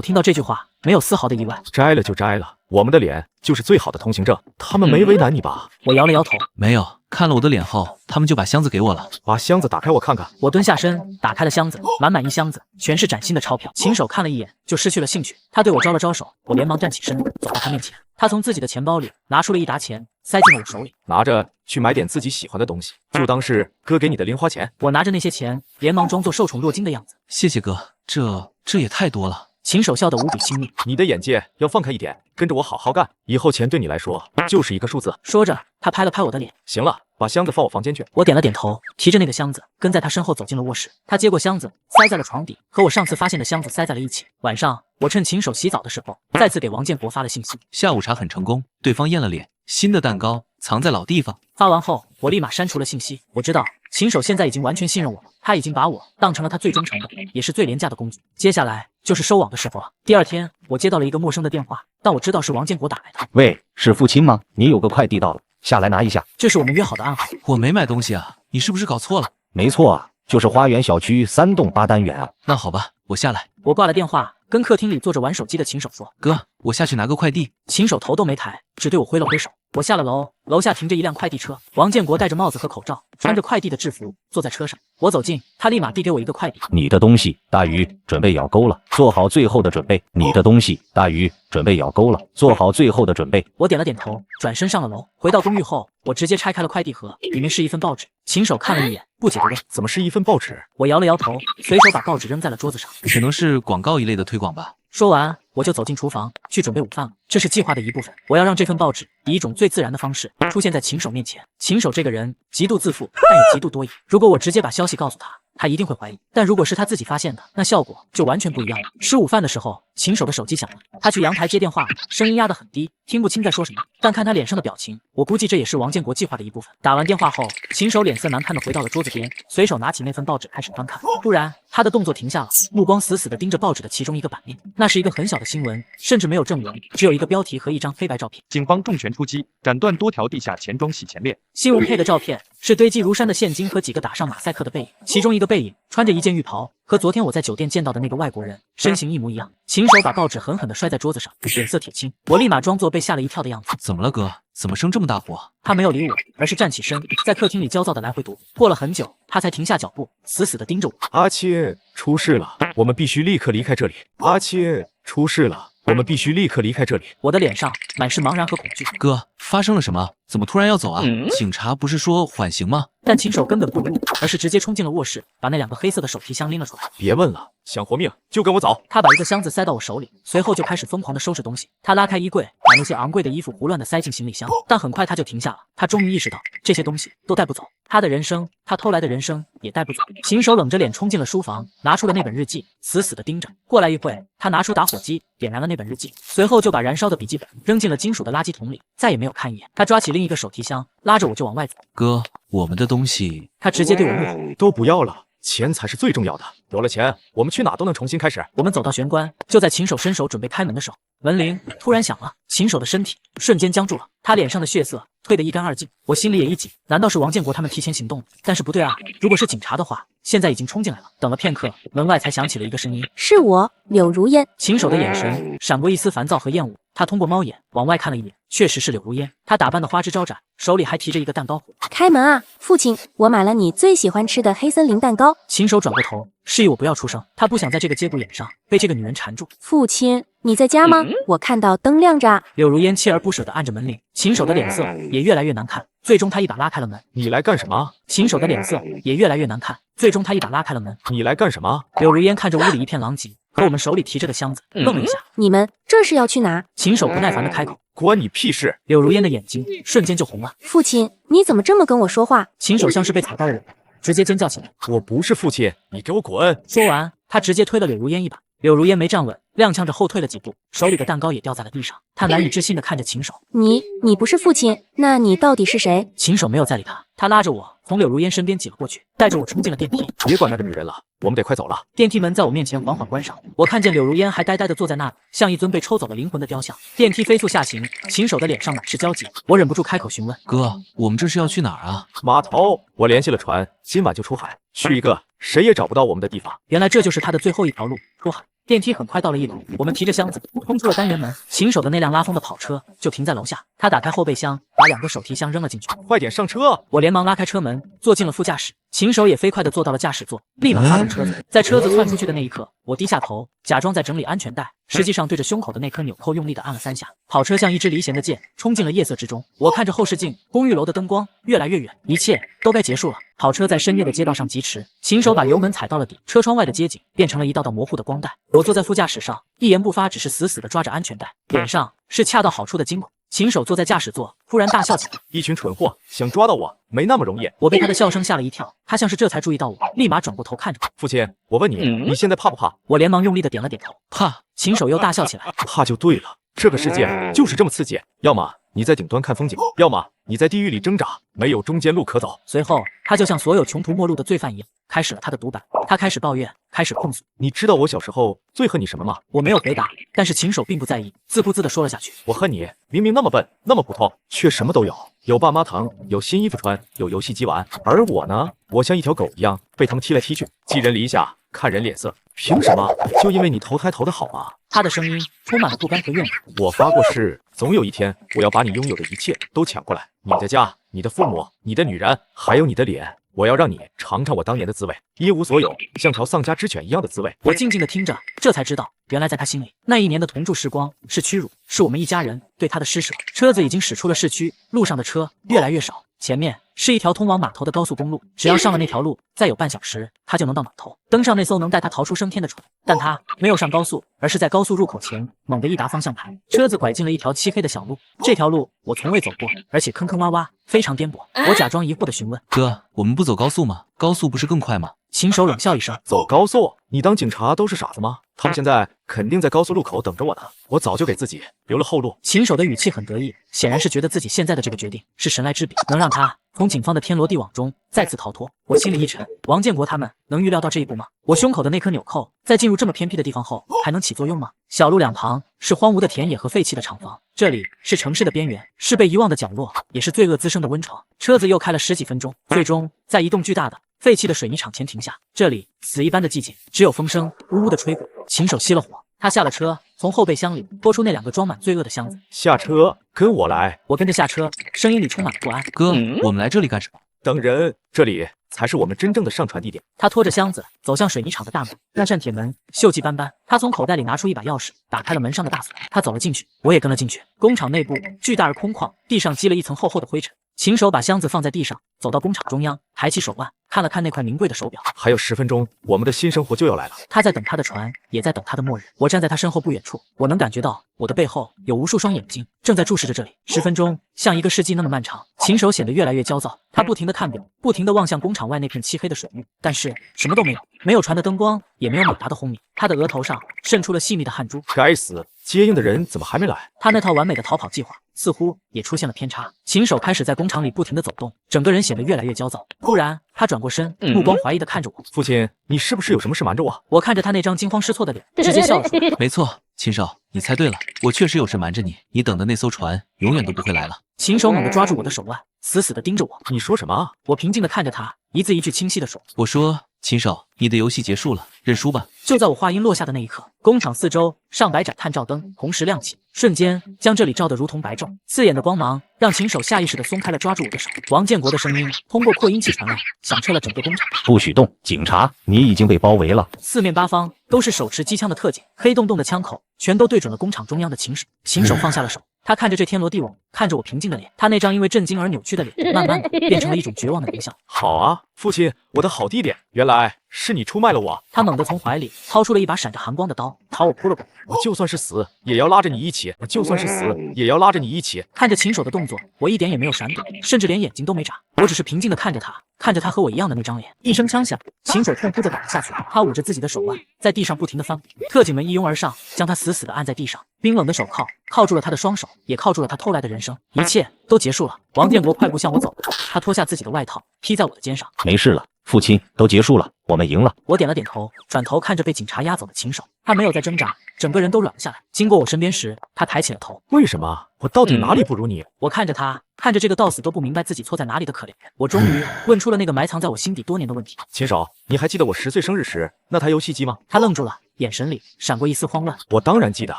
听到这句话，没有丝毫的意外。
摘了就摘了，我们的脸就是最好的通行证，他们没为难你吧？
我摇了摇头，
没有。看了我的脸后，他们就把箱子给我了。
把箱子打开我看看。
我蹲下身，打开了箱子，满满一箱子，全是崭新的钞票。秦守看了一眼，就失去了兴趣。他对我招了招手，我连忙站起身，走到他面前。他从自己的钱包里拿出了一沓钱，塞进了我手里。
拿着去买点自己喜欢的东西，就当是哥给你的零花钱。
我拿着那些钱，连忙装作受宠若惊的样子。
谢谢哥，这也太多了。
秦守笑得无比亲密。
你的眼界要放开一点，跟着我好好干，以后钱对你来说就是一个数字。
说着，他拍了拍我的脸。
行了，把箱子放我房间去。
我点了点头，提着那个箱子跟在他身后走进了卧室。他接过箱子，塞在了床底，和我上次发现的箱子塞在了一起。晚上，我趁秦守洗澡的时候，再次给王建国发了信息。
下午茶很成功，对方验了脸，新的蛋糕藏在老地方。
发完后，我立马删除了信息。我知道秦守现在已经完全信任我了，他已经把我当成了他最忠诚的，也是最廉价的工具。接下来就是收网的时候了。第二天，我接到了一个陌生的电话，但我知道是王建国打来的。
喂，是父亲吗？你有个快递到了，下来拿一下。
这是我们约好的暗号。
我没买东西啊，你是不是搞错了？
没错啊，就是花园小区3栋8单元啊。
那好吧，我下来。
我挂了电话，跟客厅里坐着玩手机的秦守说：“
哥，我下去拿个快递。”
秦守头都没抬，只对我挥了挥手。我下了楼，楼下停着一辆快递车，王建国戴着帽子和口罩，穿着快递的制服，坐在车上。我走近，他立马递给我一个快递。
你的东西，大鱼，准备咬钩了，做好最后的准备。你的东西，大鱼，准备咬钩了，做好最后的准备。
我点了点头，转身上了楼。回到公寓后，我直接拆开了快递盒，里面是一份报纸。秦守看了一眼，不解地问：“
怎么是一份报纸？”
我摇了摇头，随手把报纸扔在了桌子上。
可能是广告一类的推广吧。
说完，我就走进厨房去准备午饭了。这是计划的一部分，我要让这份报纸以一种最自然的方式出现在秦守面前。秦守这个人极度自负，但也极度多疑。如果我直接把消息告诉他，他一定会怀疑；但如果是他自己发现的，那效果就完全不一样了。吃午饭的时候，秦守的手机响了，他去阳台接电话，声音压得很低，听不清在说什么。但看他脸上的表情，我估计这也是王建国计划的一部分。打完电话后，秦守脸色难看的回到了桌子边，随手拿起那份报纸开始翻看。突然，他的动作停下了，目光死死地盯着报纸的其中一个版面。那是一个很小的新闻，甚至没有正文，只有一个标题和一张黑白照片。
警方重拳出击，斩断多条地下钱庄洗钱链。
新闻配的照片是堆积如山的现金和几个打上马赛克的背影，其中一个背影穿着一件浴袍，和昨天我在酒店见到的那个外国人身形一模一样。秦守把报纸狠狠地摔在桌子上，脸色铁青。我立马装作被吓了一跳的样子。
怎么了哥？怎么生这么大火？
他没有理我，而是站起身，在客厅里焦躁地来回读。过了很久，他才停下脚步，死死地盯着我。
阿钦，出事了，我们必须立刻离开这里。阿钦，出事了，我们必须立刻离开这里。
我的脸上满是茫然和恐惧。
哥，发生了什么？怎么突然要走啊？警察不是说缓刑吗？
但秦守根本不理我，而是直接冲进了卧室，把那2个黑色的手提箱拎了出来。
别问了，想活命就跟我走。
他把一个箱子塞到我手里，随后就开始疯狂地收拾东西。他拉开衣柜，把那些昂贵的衣服胡乱地塞进行李箱，但很快他就停下了。他终于意识到这些东西都带不走，他的人生，他偷来的人生也带不走。秦守冷着脸冲进了书房，拿出了那本日记，死死地盯着。过来一会，他拿出打火机，点燃了那本日记，随后就把燃烧的笔记本扔进了金属的垃圾桶里，再也没有看一眼。他抓起另一个手提箱，拉着我就往外走。
哥，我们的东西……
他直接对我怒吼：“
都不要了，钱才是最重要的。有了钱，我们去哪都能重新开始。”
我们走到玄关，就在秦守伸手准备开门的时候，门铃突然响了，秦守的身体瞬间僵住了，他脸上的血色退得一干二净。我心里也一紧，难道是王建国他们提前行动了？但是不对啊，如果是警察的话，现在已经冲进来了。等了片刻，门外才响起了一个声音：“
是我，柳如烟。”
秦守的眼神闪过一丝烦躁和厌恶，他通过猫眼往外看了一眼，确实是柳如烟。她打扮的花枝招展，手里还提着一个蛋糕壶。
开门啊，父亲，我买了你最喜欢吃的黑森林蛋糕。
秦守转过头，示意我不要出声，他不想在这个节骨眼上被这个女人缠住。
父亲，你在家吗？我看到灯亮着。
柳如烟锲而不舍地按着门铃，秦守的脸色也越来越难看。最终他一把拉开了门。
你来干什么？
秦守的脸色也越来越难看。最终他一把拉开了门。
你来干什么？
柳如烟看着屋里一片狼藉和我们手里提着的箱子，愣了一下。
你们这是要去哪？
秦守不耐烦地开口。
关你屁事！
柳如烟的眼睛瞬间就红了。
父亲，你怎么这么跟我说话？
秦守像是被踩到了人，直接尖叫起来。
我不是父亲，你给我滚！
说完，他直接推了柳如烟一把。柳如烟没站稳，踉跄着后退了几步，手里的蛋糕也掉在了地上。他难以置信地看着秦守：“
你不是父亲，那你到底是谁？”
秦守没有再理他，他拉着我从柳如烟身边挤了过去，带着我冲进了电梯。
别管那个女人了，我们得快走了。
电梯门在我面前缓缓关上，我看见柳如烟还呆呆地坐在那里，像一尊被抽走了灵魂的雕像。电梯飞速下行，秦守的脸上满是焦急，我忍不住开口询问：“
哥，我们这是要去哪儿啊？”
码头，我联系了船，今晚就出海，去一个谁也找不到我们的地方。
原来这就是他的最后一条路，出海。电梯很快到了1楼，我们提着箱子冲出了单元门，秦守的那辆拉风的跑车就停在楼下。他打开后备箱，把2个手提箱扔了进去。
快点上车！
我连忙拉开车门，坐进了副驾驶。秦守也飞快地坐到了驾驶座，立马发动车子。在车子窜出去的那一刻，我低下头，假装在整理安全带，实际上对着胸口的那颗纽扣用力地按了3下。跑车像一支离弦的箭，冲进了夜色之中。我看着后视镜，公寓楼的灯光越来越远，一切都该结束了。跑车在深夜的街道上疾驰，秦守把油门踩到了底，车窗外的街景变成了一道道模糊的光带。我坐在副驾驶上，一言不发，只是死死地抓着安全带，脸上是恰到好处的惊恐。秦守坐在驾驶座，突然大笑起来：“
一群蠢货，想抓到我没那么容易。”
我被他的笑声吓了一跳，他像是这才注意到我，立马转过头看着我：“
父亲，我问你，你现在怕不怕？”
我连忙用力地点了点头：“怕。”秦守又大笑起来：“
怕就对了，这个世界就是这么刺激，要么你在顶端看风景，要么你在地狱里挣扎，没有中间路可走。”
随后，他就像所有穷途末路的罪犯一样，开始了他的独白。他开始抱怨，开始控诉。
你知道我小时候最恨你什么吗？
我没有回答，但是秦守并不在意，自顾自地说了下去。
我恨你，明明那么笨，那么普通，却什么都有，有爸妈疼，有新衣服穿，有游戏机玩，而我呢，我像一条狗一样被他们踢来踢去，寄人篱下，看人脸色。凭什么？就因为你投胎投得好吗？
他的声音充满了不甘和怨恨。
我发过誓，总有一天我要把你拥有的一切都抢过来，你的家，你的父母，你的女人，还有你的脸。我要让你尝尝我当年的滋味，一无所有，像条丧家之犬一样的滋味。
我静静地听着，这才知道，原来在他心里，那1年的同住时光是屈辱，是我们一家人对他的施舍。车子已经驶出了市区，路上的车越来越少，前面是一条通往码头的高速公路，只要上了那条路，再有半小时，他就能到码头，登上那艘能带他逃出升天的船。但他没有上高速，而是在高速入口前猛地一打方向盘，车子拐进了一条漆黑的小路。这条路我从未走过，而且坑坑洼洼，非常颠簸。我假装疑惑地询问：“
哥，我们不走高速吗？高速不是更快吗？”
秦守冷笑一声：“
走高速？你当警察都是傻子吗？他们现在肯定在高速路口等着我呢，我早就给自己留了后路。”
秦守的语气很得意，显然是觉得自己现在的这个决定是神来之笔，能让他从警方的天罗地网中再次逃脱。我心里一沉，王建国他们能预料到这一步吗？我胸口的那颗纽扣在进入这么偏僻的地方后还能起作用吗？小路两旁是荒芜的田野和废弃的厂房，这里是城市的边缘，是被遗忘的角落，也是罪恶滋生的温床。车子又开了10几分钟，最终在一栋巨大的废弃的水泥厂前停下。这里死一般的寂静，只有风声呜呜的吹过。秦守熄了火，他下了车，从后备箱里拖出那2个装满罪恶的箱子。
下车，跟我来。
我跟着下车，声音里充满了不安。
哥，我们来这里干什么？
等人，这里才是我们真正的上船地点。
他拖着箱子走向水泥厂的大门，那扇铁门锈迹斑斑。他从口袋里拿出一把钥匙，打开了门上的大锁。他走了进去，我也跟了进去。工厂内部巨大而空旷，地上积了一层厚厚的灰尘。秦手把箱子放在地上，走到工厂中央，抬起手腕，看了看那块名贵的手表。
还有10分钟，我们的新生活就要来了。
他在等他的船，也在等他的末日。我站在他身后不远处，我能感觉到我的背后有无数双眼睛正在注视着这里。10分钟像一个世纪那么漫长。秦手显得越来越焦躁，他不停地看表，不停地望向工厂外那片漆黑的水域，但是什么都没有，没有船的灯光，也没有马达的轰鸣。他的额头上渗出了细密的汗珠。
该死，接应的人怎么还没来？
他那套完美的逃跑计划似乎也出现了偏差。秦手开始在工厂里不停地走动，整个人显得越来越焦躁。突然，他转过身，目光怀疑地看着我。
父亲，你是不是有什么事瞒着我？
我看着他那张惊慌失措的脸，直接笑了出来。
没错，秦手，你猜对了，我确实有事瞒着你。你等的那艘船永远都不会来了。
秦手猛地抓住我的手腕，死死地盯着我。
你说什么？
我平静地看着他，一字一句清晰地说：
我说，秦手，你的游戏结束了，认输吧。
就在我话音落下的那一刻，工厂四周上百盏探照灯同时亮起，瞬间将这里照得如同白昼。刺眼的光芒让秦手下意识地松开了抓住我的手。王建国的声音通过扩音器传来，响彻了整个工厂。
不许动！警察，你已经被包围了。
四面八方都是手持机枪的特警，黑洞洞的枪口全都对准了工厂中央的秦手。秦手放下了手，他看着这天罗地网，看着我平静的脸，他那张因为震惊而扭曲的脸，慢慢的变成了一种绝望的狞笑。
好啊，父亲，我的好弟弟，原来是你出卖了我。
他猛地从怀里掏出了一把闪着寒光的刀，朝我扑了过来。
我就算是死，也要拉着你一起；我就算是死，也要拉着你一起。
看着秦手的动作，我一点也没有闪躲，甚至连眼睛都没眨，我只是平静的看着他，看着他和我一样的那张脸。一声枪响，秦手痛哭着倒了下去，他捂着自己的手腕，在地上不停的翻滚。特警们一拥而上，将他死死的按在地上，冰冷的手铐铐住了他的双手，也铐住了他偷来的人生。一切都结束了。王建国快步向我走，他脱下自己的外套披在我的肩上。
没事了，父亲，都结束了，我们赢了。
我点了点头，转头看着被警察押走的秦手，他没有再挣扎，整个人都软了下来。经过我身边时，他抬起了头。
为什么？我到底哪里不如你？
我看着他，看着这个到死都不明白自己错在哪里的可怜人，我终于问出了那个埋藏在我心底多年的问题。
秦手，你还记得我10岁生日时那台游戏机吗？
他愣住了，眼神里闪过一丝慌乱。
我当然记得，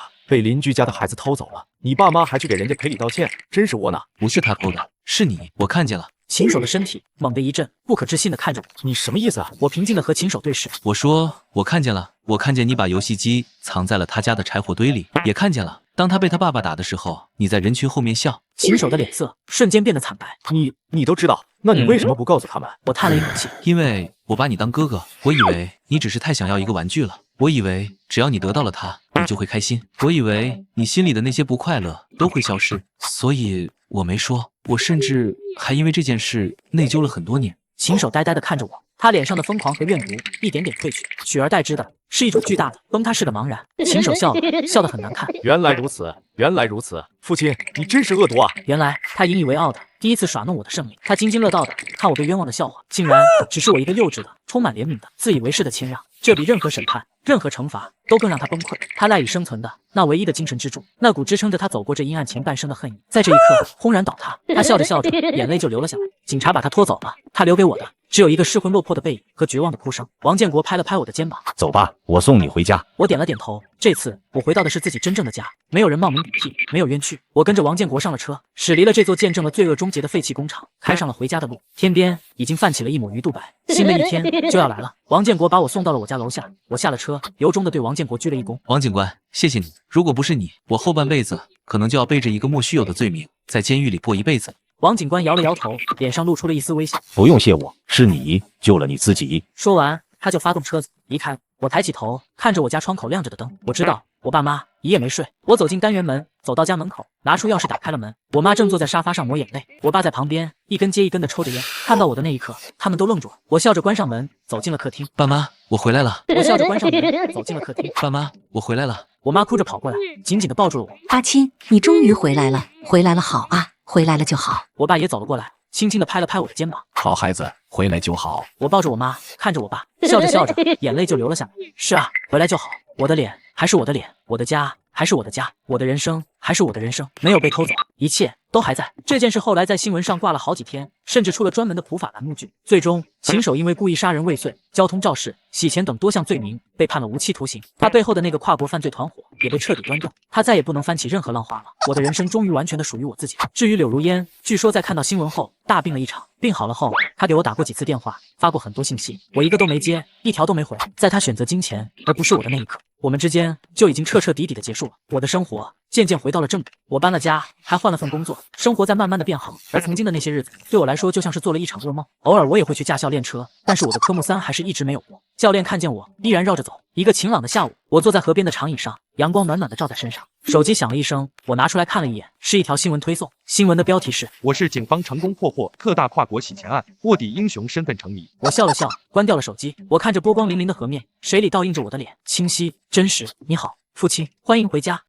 被邻居家的孩子偷走了，你爸妈还去给人家赔礼道歉，真是窝囊。
不是他偷的，是你，我看见了。
秦手的身体猛地一震，不可置信地看着我。
你什么意思啊？
我平静地和秦手对视。
我说，我看见了，我看见你把游戏机藏在了他家的柴火堆里，也看见了，当他被他爸爸打的时候，你在人群后面笑。
秦手的脸色瞬间变得惨白。
你都知道，那你为什么不告诉他们？
我叹了一口气，
因为我把你当哥哥，我以为你只是太想要一个玩具了，我以为只要你得到了它，你就会开心，我以为你心里的那些不快乐都会消失，所以我没说，我甚至还因为这件事内疚了很多年。
秦手呆呆地看着我，他脸上的疯狂和怨毒一点点褪去，取而代之的是一种巨大的崩塌式的茫然。秦手笑了，笑得很难看。
原来如此，原来如此，父亲，你真是恶毒啊！
原来他引以为傲的第一次耍弄我的胜利，他津津乐道的看我被冤枉的笑话，竟然只是我一个幼稚的、充满怜悯的、自以为是的谦让。这比任何审判、任何惩罚都更让他崩溃。他赖以生存的那唯一的精神支柱，那股支撑着他走过这阴暗前半生的恨意，在这一刻轰然倒塌。他笑着笑着，眼泪就流了下来。警察把他拖走了，他留给我的只有一个失魂落魄的背影和绝望的哭声。王建国拍了拍我的肩膀，
走吧，我送你回家。
我点了点头。这次我回到的是自己真正的家，没有人冒名顶替，没有冤屈。我跟着王建国上了车，驶离了这座见证了罪恶终结的废弃工厂，开上了回家的路。天边已经泛起了一抹鱼肚白，新的一天就要来了。王建国把我送到了我家楼下，我下了车，由衷的对王建国鞠了一躬。
王警官，谢谢你，如果不是你，我后半辈子可能就要背着一个莫须有的罪名，在监狱里过一辈子。
王警官摇了摇头，脸上露出了一丝微笑。
不用谢我，是你救了你自己。
说完，他就发动车子离开。我抬起头，看着我家窗口亮着的灯，我知道我爸妈一夜没睡。我走进单元门，走到家门口，拿出钥匙打开了门。我妈正坐在沙发上抹眼泪，我爸在旁边一根接一根的抽着烟。看到我的那一刻，他们都愣住了。我笑着关上门，走进了客厅。
爸妈，我回来了。
我笑着关上门，走进了客厅。
爸妈，我回来了。
我妈哭着跑过来，紧紧地抱住了我。
阿钦，你终于回来了，回来了好啊，回来了就好。
我爸也走了过来，轻轻地拍了拍我的肩膀。
好孩子，回来就好。
我抱着我妈，看着我爸，笑着笑着，眼泪就流了下来。是啊，回来就好。我的脸还是我的脸，我的家还是我的家，我的人生还是我的人生，没有被偷走，一切都还在。这件事后来在新闻上挂了好几天，甚至出了专门的普法栏目剧。最终，秦手因为故意杀人未遂、交通肇事、洗钱等多项罪名，被判了无期徒刑。他背后的那个跨国犯罪团伙也被彻底端断，他再也不能翻起任何浪花了。我的人生终于完全的属于我自己。至于柳如烟，据说在看到新闻后大病了一场，病好了后，他给我打过几次电话，发过很多信息，我一个都没接，一条都没回。在他选择金钱而不是我的那一刻，我们之间就已经彻彻底底的结束了。我的生活渐渐回到了正轨。我搬了家，还换了份工作，生活在慢慢的变好。而曾经的那些日子，对我来说就像是做了一场噩梦。偶尔我也会去驾校练车，但是我的科目3还是一直没有过。教练看见我，依然绕着走。一个晴朗的下午，我坐在河边的长椅上，阳光暖暖的照在身上。手机响了一声，我拿出来看了一眼，是一条新闻推送。新闻的标题是：
我市警方成功破获特大跨国洗钱案，卧底英雄身份成谜。
我笑了笑，关掉了手机。我看着波光粼粼的河面，水里倒映着我的脸，清晰真实。你好，父亲，欢迎回家。